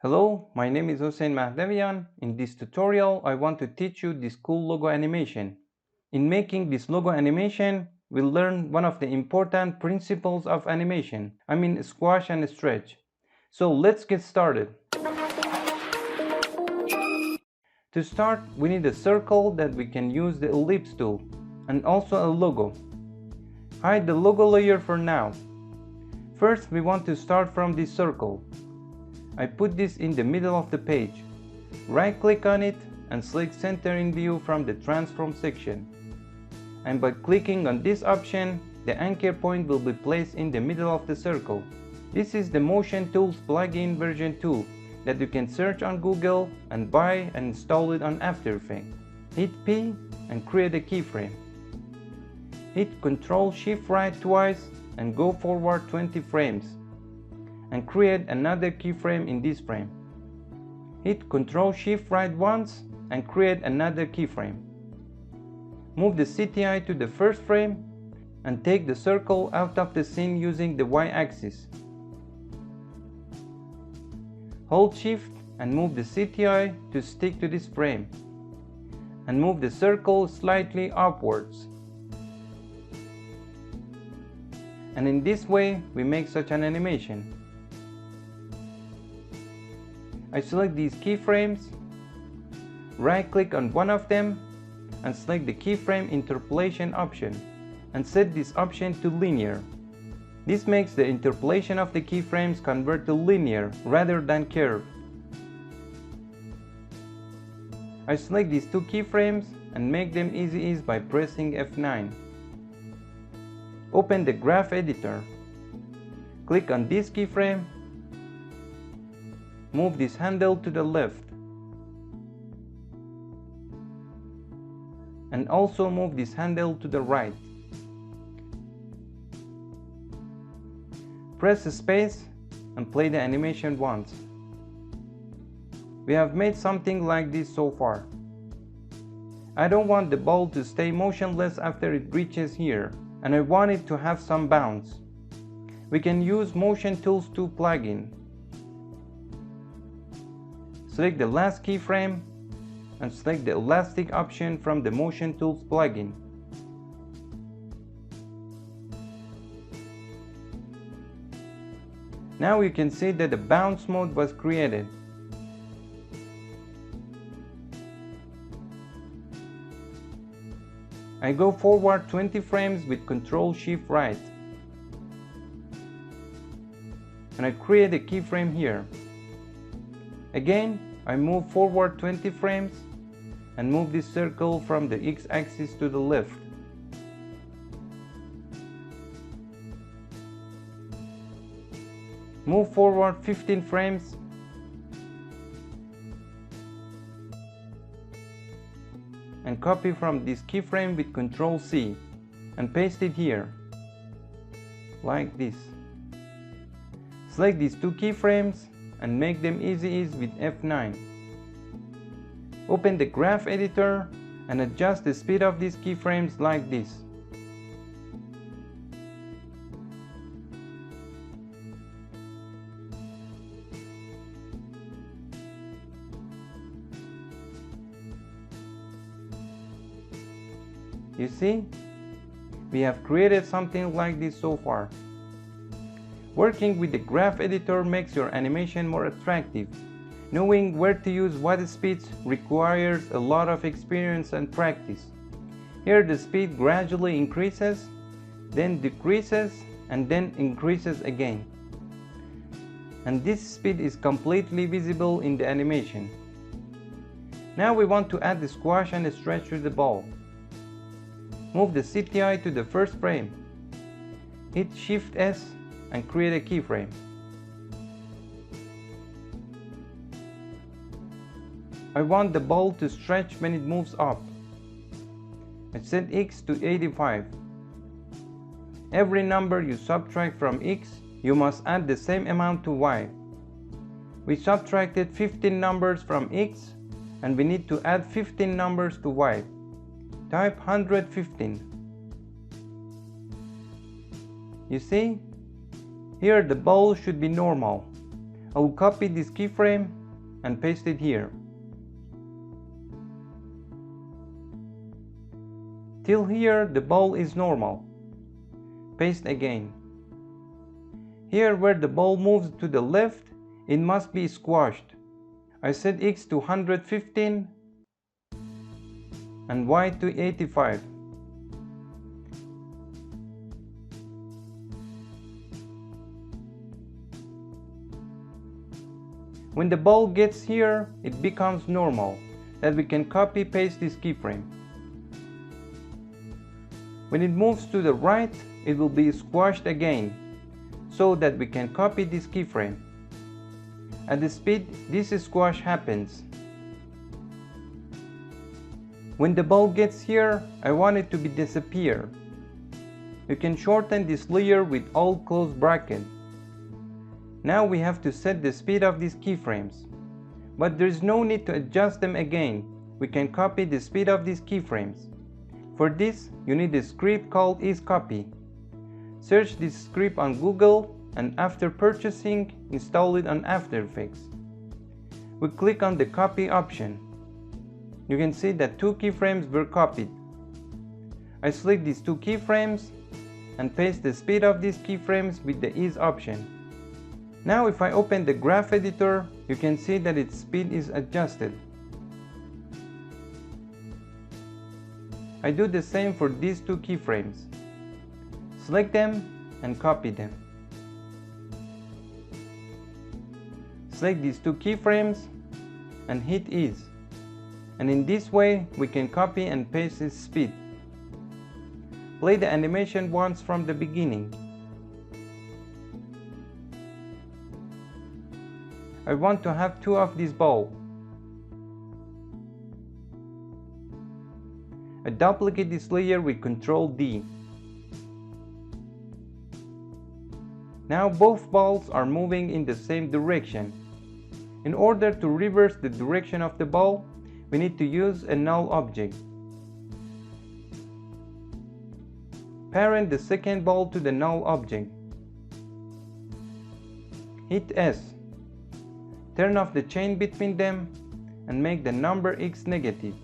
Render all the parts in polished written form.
Hello, my name is Hossein Mahdavian. In this tutorial, I want to teach you this cool logo animation. In making this logo animation, we'll learn one of the important principles of animation. Squash and stretch. So let's get started. To start, we need a circle that we can use the ellipse tool, and also a logo. Hide the logo layer for now. First, we want to start from this circle. I put this in the middle of the page. Right-click on it and select Center in View from the Transform section. And by clicking on this option, the anchor point will be placed in the middle of the circle. This is the Motion Tools plugin version 2 that you can search on Google and buy and install it on After Effects. Hit P and create a keyframe. Hit Ctrl-Shift-Right twice and go forward 20 frames. And create another keyframe in this frame. Hit Ctrl-Shift-Right once and create another keyframe. Move the CTI to the first frame and take the circle out of the scene using the Y-axis. Hold Shift and move the CTI to stick to this frame. And move the circle slightly upwards. And in this way, we make such an animation. I select these keyframes, right-click on one of them, and select the keyframe interpolation option, and set this option to linear. This makes the interpolation of the keyframes convert to linear rather than curve. I select these two keyframes and make them easy ease by pressing F9. Open the graph editor. Click on this keyframe. Move this handle to the left. And also move this handle to the right. Press space and play the animation once. We have made something like this so far. I don't want the ball to stay motionless after it reaches here, and I want it to have some bounce. We can use Motion Tools 2 plugin. Select the last keyframe and select the elastic option from the Motion Tools plugin. Now you can see that the bounce mode was created. I go forward 20 frames with Ctrl-Shift-Right. And I create a keyframe here. Again, I move forward 20 frames and move this circle from the X-axis to the left. Move forward 15 frames and copy from this keyframe with Ctrl-C and paste it here, like this. Select these two keyframes and make them easy ease with F9. Open the graph editor and adjust the speed of these keyframes like this. You see, we have created something like this so far. Working with the graph editor makes your animation more attractive. Knowing where to use what speeds requires a lot of experience and practice. Here the speed gradually increases, then decreases, and then increases again. And this speed is completely visible in the animation. Now we want to add the squash and the stretch to the ball. Move the CTI to the first frame. Hit Shift S and create a keyframe. I want the ball to stretch when it moves up. I set X to 85. Every number you subtract from X, you must add the same amount to Y. We subtracted 15 numbers from X and we need to add 15 numbers to Y. Type 115. You see? Here the ball should be normal. I will copy this keyframe and paste it here. Till here the ball is normal. Paste again. Here where the ball moves to the left, it must be squashed. I set X to 115 and Y to 85. When the ball gets here, it becomes normal, that we can copy paste this keyframe. When it moves to the right, it will be squashed again, so that we can copy this keyframe. At the speed this squash happens. When the ball gets here, I want it to disappear. You can shorten this layer with all close bracket. Now we have to set the speed of these keyframes, but there is no need to adjust them again. We can copy the speed of these keyframes. For this, you need a script called isCopy. Search this script on Google and after purchasing, install it on After Effects. We click on the copy option. You can see that 2 keyframes were copied. I select these 2 keyframes and paste the speed of these keyframes with the ease option. Now if I open the graph editor, you can see that its speed is adjusted. I do the same for these 2 keyframes. Select them and copy them. Select these 2 keyframes and hit ease. And in this way we can copy and paste its speed. Play the animation once from the beginning. I want to have 2 of this ball. I duplicate this layer with Ctrl D. Now both balls are moving in the same direction. In order to reverse the direction of the ball, we need to use a null object. Parent the second ball to the null object. Hit S. Turn off the chain between them and make the number X negative.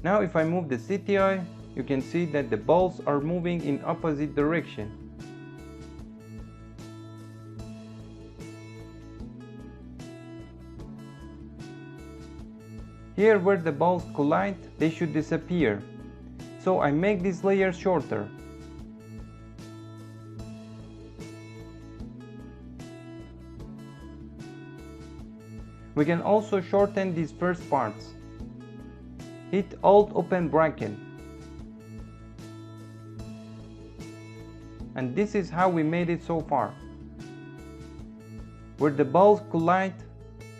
Now if I move the CTI, you can see that the balls are moving in opposite direction. Here where the balls collide, they should disappear. So I make this layer shorter. We can also shorten these first parts. Hit Alt open bracket. And this is how we made it so far. Where the balls collide,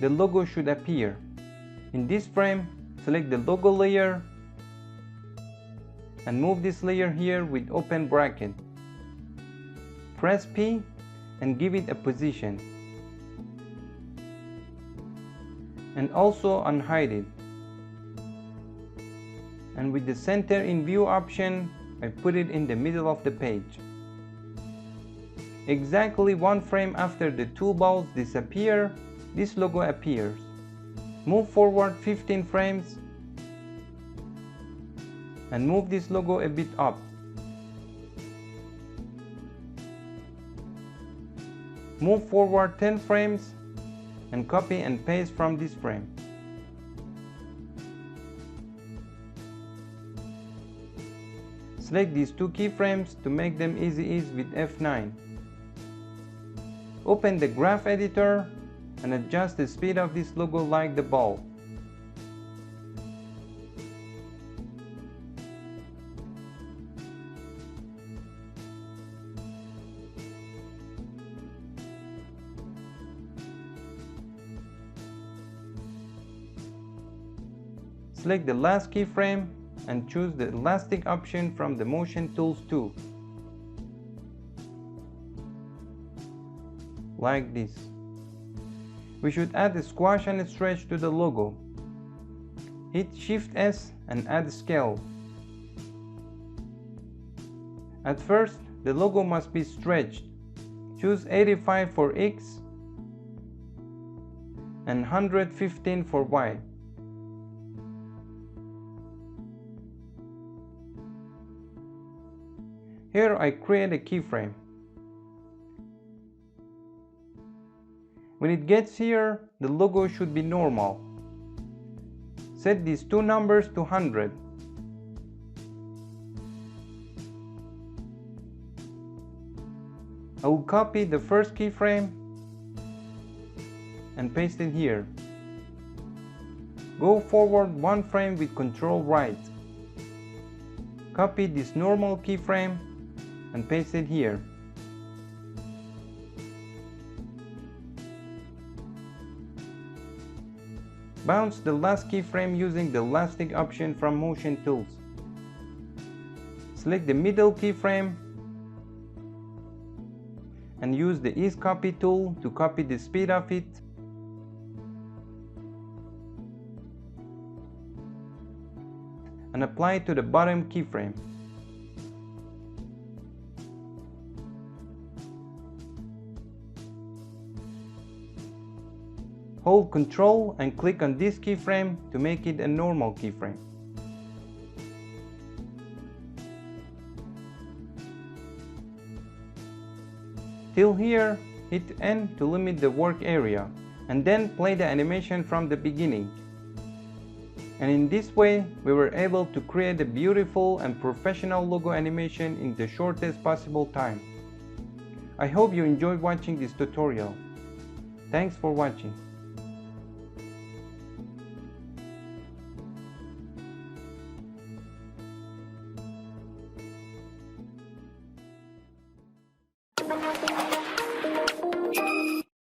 the logo should appear. In this frame, select the logo layer and move this layer here with open bracket. Press P and give it a position. And also unhide it. And with the center in view option, I put it in the middle of the page. Exactly 1 frame after the 2 balls disappear, this logo appears. Move forward 15 frames and move this logo a bit up. Move forward 10 frames and copy and paste from this frame. Select these 2 keyframes to make them easy ease with F9. Open the graph editor and adjust the speed of this logo like the ball. Select the last keyframe and choose the elastic option from the motion tools tool. Like this. We should add a squash and a stretch to the logo. Hit Shift S and add scale. At first, the logo must be stretched. Choose 85 for X and 115 for Y. Here I create a keyframe. When it gets here, the logo should be normal. Set these two numbers to 100. I will copy the first keyframe and paste it here. Go forward one frame with Ctrl right. Copy this normal keyframe and paste it here. Bounce the last keyframe using the elastic option from Motion Tools. Select the middle keyframe and use the Ease Copy tool to copy the speed of it. And apply it to the bottom keyframe. Hold Ctrl and click on this keyframe to make it a normal keyframe. Till here, hit N to limit the work area, and then play the animation from the beginning. And in this way, we were able to create a beautiful and professional logo animation in the shortest possible time. I hope you enjoyed watching this tutorial. Thanks for watching.